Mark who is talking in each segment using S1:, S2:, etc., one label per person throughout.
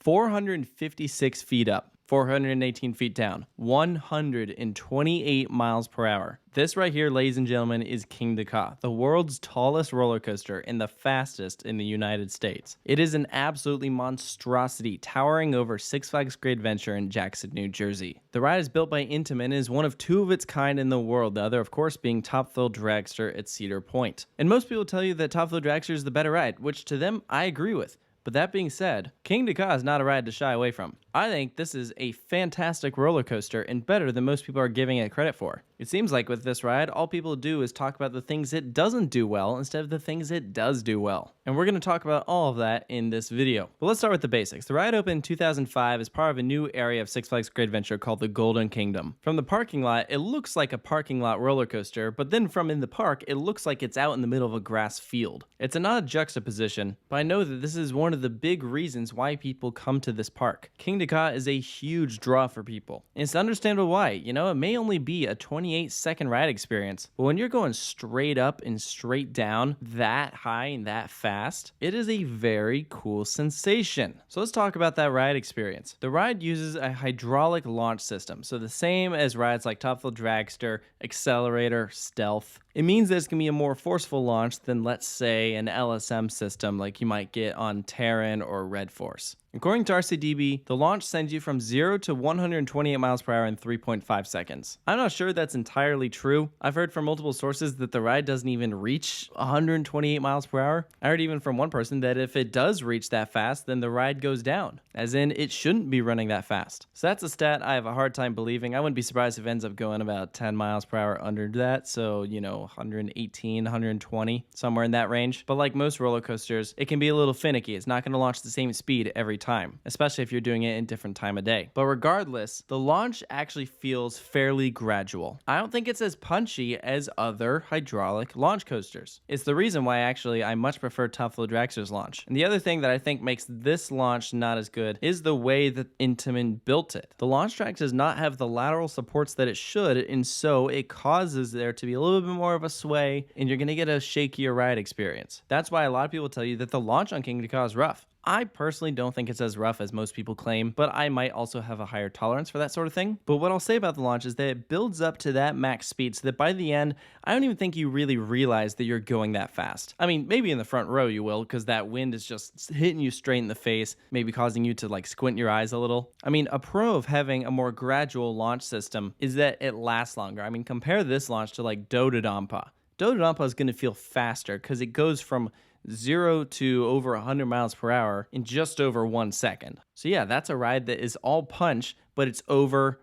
S1: 456 feet up, 418 feet down, 128 miles per hour. This right here, ladies and gentlemen, is Kingda Ka, the world's tallest roller coaster and the fastest in the United States. It is an absolutely monstrosity, towering over Six Flags Great Adventure in Jackson, New Jersey. The ride is built by Intamin and is one of two of its kind in the world, the other, of course, being Top Thrill Dragster at Cedar Point. And most people tell you that Top Thrill Dragster is the better ride, which to them, I agree with. But that being said, Kingda Ka is not a ride to shy away from. I think this is a fantastic roller coaster and better than most people are giving it credit for. It seems like with this ride, all people do is talk about the things it doesn't do well instead of the things it does do well. And we're going to talk about all of that in this video. But let's start with the basics. The ride opened in 2005 as part of a new area of Six Flags Great Adventure called the Golden Kingdom. From the parking lot, it looks like a parking lot roller coaster, but then from in the park, it looks like it's out in the middle of a grass field. It's an odd juxtaposition, but I know that this is one of the big reasons why people come to this park. Kingda Ka is a huge draw for people. And it's understandable why. You know, it may only be a 28-second ride experience, but when you're going straight up and straight down that high and that fast, it is a very cool sensation. So let's talk about that ride experience. The ride uses a hydraulic launch system, so the same as rides like Top Thrill Dragster, Accelerator, Stealth. It means that it's going to be a more forceful launch than, let's say, an LSM system like you might get on Terran or Red Force. According to RCDB, the launch sends you from 0 to 128 miles per hour in 3.5 seconds. I'm not sure that's entirely true. I've heard from multiple sources that the ride doesn't even reach 128 miles per hour. I heard even from one person that if it does reach that fast, then the ride goes down, as in it shouldn't be running that fast. So that's a stat I have a hard time believing. I wouldn't be surprised if it ends up going about 10 miles per hour under that, so, you know, 118, 120, somewhere in that range. But like most roller coasters, it can be a little finicky. It's not going to launch the same speed every time, especially if you're doing it in different time of day. But regardless, the launch actually feels fairly gradual. I don't think it's as punchy as other hydraulic launch coasters. It's the reason why actually I much prefer Top Thrill Dragster's launch. And the other thing that I think makes this launch not as good is the way that Intamin built it. The launch track does not have the lateral supports that it should, and so it causes there to be a little bit more of a sway, and you're going to get a shakier ride experience. That's why a lot of people tell you that the launch on Kingda Ka is rough. I personally don't think it's as rough as most people claim, but I might also have a higher tolerance for that sort of thing. But what I'll say about the launch is that it builds up to that max speed so that by the end, I don't even think you really realize that you're going that fast. I mean, maybe in the front row you will, because that wind is just hitting you straight in the face, maybe causing you to like squint your eyes a little. I mean, a pro of having a more gradual launch system is that it lasts longer. I mean, compare this launch to like Dododampa. Dododampa is going to feel faster because it goes from 0 to over 100 miles per hour in just over 1 second. So yeah, that's a ride that is all punch, but it's over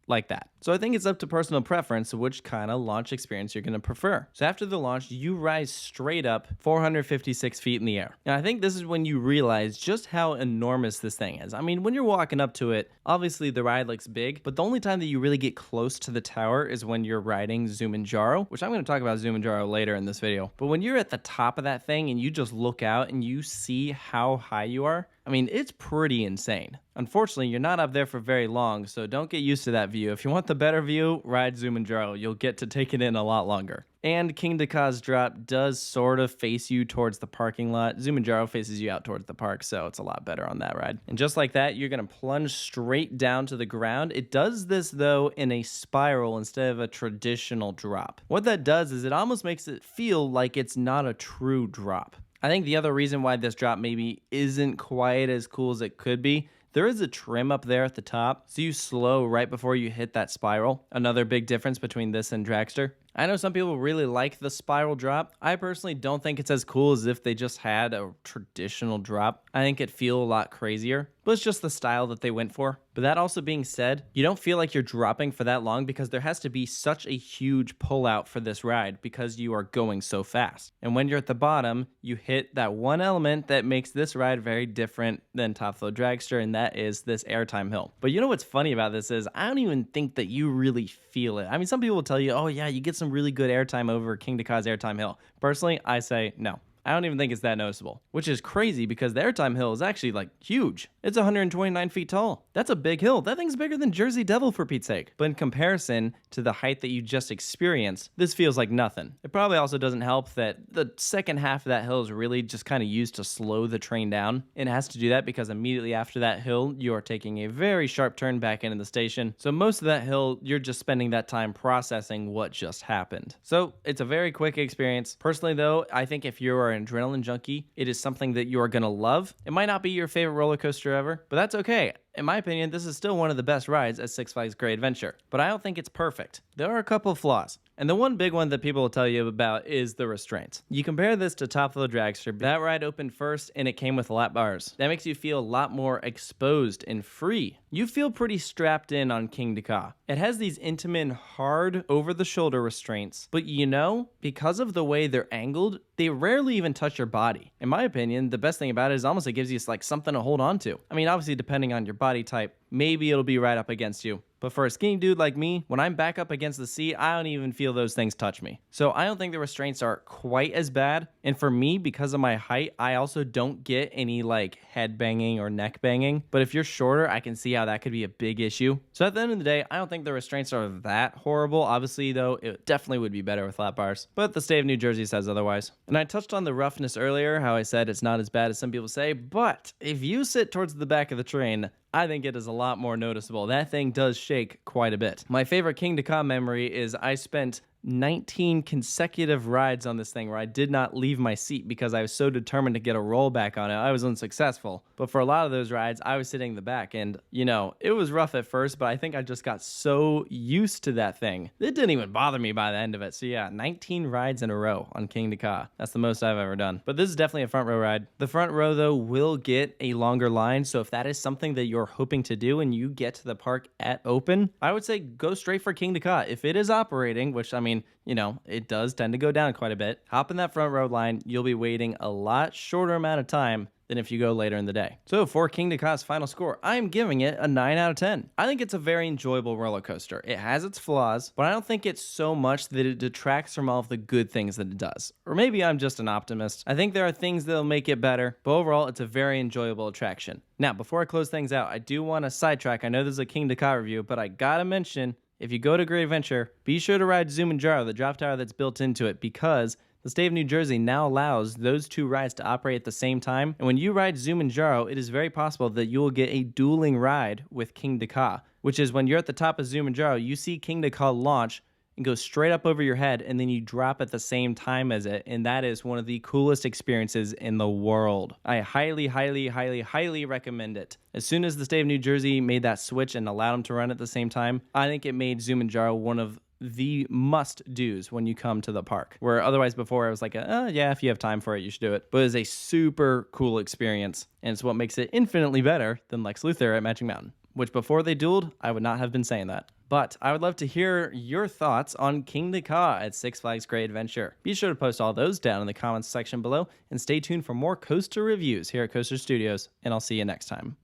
S1: like that. So I think it's up to personal preference which kind of launch experience you're going to prefer. So after the launch, you rise straight up 456 feet in the air. And I think this is when you realize just how enormous this thing is. I mean, when you're walking up to it, obviously the ride looks big, but the only time that you really get close to the tower is when you're riding Zumanjaro, which I'm going to talk about Zumanjaro later in this video. But when you're at the top of that thing and you just look out and you see how high you are, I mean, it's pretty insane. Unfortunately, you're not up there for very long, so don't get used to that view. If you want the better view, ride Zumanjaro. You'll get to take it in a lot longer. And Kingda Ka's drop does sort of face you towards the parking lot. Zumanjaro faces you out towards the park, so it's a lot better on that ride. And just like that, you're going to plunge straight down to the ground. It does this, though, in a spiral instead of a traditional drop. What that does is it almost makes it feel like it's not a true drop. I think the other reason why this drop maybe isn't quite as cool as it could be, there is a trim up there at the top, so you slow right before you hit that spiral. Another big difference between this and Dragster. I know some people really like the spiral drop. I personally don't think it's as cool as if they just had a traditional drop. I think it'd feel a lot crazier, but it's just the style that they went for. But that also being said, you don't feel like you're dropping for that long because there has to be such a huge pullout for this ride because you are going so fast. And when you're at the bottom, you hit that one element that makes this ride very different than Top Thrill Dragster, and that is this airtime hill. But you know what's funny about this is I don't even think that you really feel it. I mean, some people will tell you, oh yeah, you get some really good airtime over Kingda Ka's airtime hill. Personally, I say no. I don't even think it's that noticeable, which is crazy because the airtime hill is actually like huge. It's 129 feet tall. That's a big hill. That thing's bigger than Jersey Devil for Pete's sake. But in comparison to the height that you just experienced, this feels like nothing. It probably also doesn't help that the second half of that hill is really just kind of used to slow the train down. And it has to do that because immediately after that hill, you are taking a very sharp turn back into the station. So most of that hill, you're just spending that time processing what just happened. So it's a very quick experience. Personally though, I think if you're an adrenaline junkie, it is something that you are going to love. It might not be your favorite roller coaster ever, but that's okay. In my opinion, this is still one of the best rides at Six Flags Great Adventure, but I don't think it's perfect. There are a couple of flaws. And the one big one that people will tell you about is the restraints. You compare this to Top Thrill Dragster. That ride opened first and it came with lap bars. That makes you feel a lot more exposed and free. You feel pretty strapped in on Kingda Ka. It has these intimate, hard, over-the-shoulder restraints, but you know, because of the way they're angled, they rarely even touch your body. In my opinion, the best thing about it is almost it gives you like something to hold on to. I mean, obviously depending on your body type, maybe it'll be right up against you. But for a skinny dude like me, when I'm back up against the seat, I don't even feel those things touch me. So I don't think the restraints are quite as bad. And for me, because of my height, I also don't get any like head banging or neck banging. But if you're shorter, I can see how that could be a big issue. So at the end of the day, I don't think the restraints are that horrible. Obviously though, it definitely would be better with lap bars. But the state of New Jersey says otherwise. And I touched on the roughness earlier, how I said it's not as bad as some people say. But if you sit towards the back of the train, I think it is a lot more noticeable. That thing does shake quite a bit. My favorite Kingda Ka memory is I spent 19 consecutive rides on this thing where I did not leave my seat because I was so determined to get a rollback on it. I was unsuccessful. But for a lot of those rides, I was sitting in the back and, you know, it was rough at first, but I think I just got so used to that thing. It didn't even bother me by the end of it. So yeah, 19 rides in a row on Kingda Ka. That's the most I've ever done. But this is definitely a front row ride. The front row though will get a longer line. So if that is something that you're hoping to do and you get to the park at open, I would say go straight for Kingda Ka. If it is operating, which I mean, you know, it does tend to go down quite a bit. Hop in that front row line. You'll be waiting a lot shorter amount of time than if you go later in the day. So for Kingda Ka's final score, I'm giving it a 9 out of 10. I think it's a very enjoyable roller coaster. It has its flaws, but I don't think it's so much that it detracts from all of the good things that it does. Or maybe I'm just an optimist. I think there are things that'll make it better, but overall, it's a very enjoyable attraction. Now, before I close things out, I do want to sidetrack. I know this is a Kingda Ka review, but I gotta mention, if you go to Great Adventure, be sure to ride Zumanjaro, the drop tower that's built into it, because the state of New Jersey now allows those two rides to operate at the same time. And when you ride Zumanjaro, it is very possible that you will get a dueling ride with Kingda Ka, which is when you're at the top of Zumanjaro, you see Kingda Ka launch and go straight up over your head, and then you drop at the same time as it, and that is one of the coolest experiences in the world. I highly, highly, highly, highly recommend it. As soon as the state of New Jersey made that switch and allowed them to run at the same time, I think it made Zumanjaro one of the must-dos when you come to the park. Where otherwise before I was like, yeah, if you have time for it, you should do it. But it's a super cool experience, and it's what makes it infinitely better than Lex Luthor at Magic Mountain, which before they dueled, I would not have been saying that. But I would love to hear your thoughts on Kingda Ka at Six Flags Great Adventure. Be sure to post all those down in the comments section below, and stay tuned for more coaster reviews here at Coaster Studios, and I'll see you next time.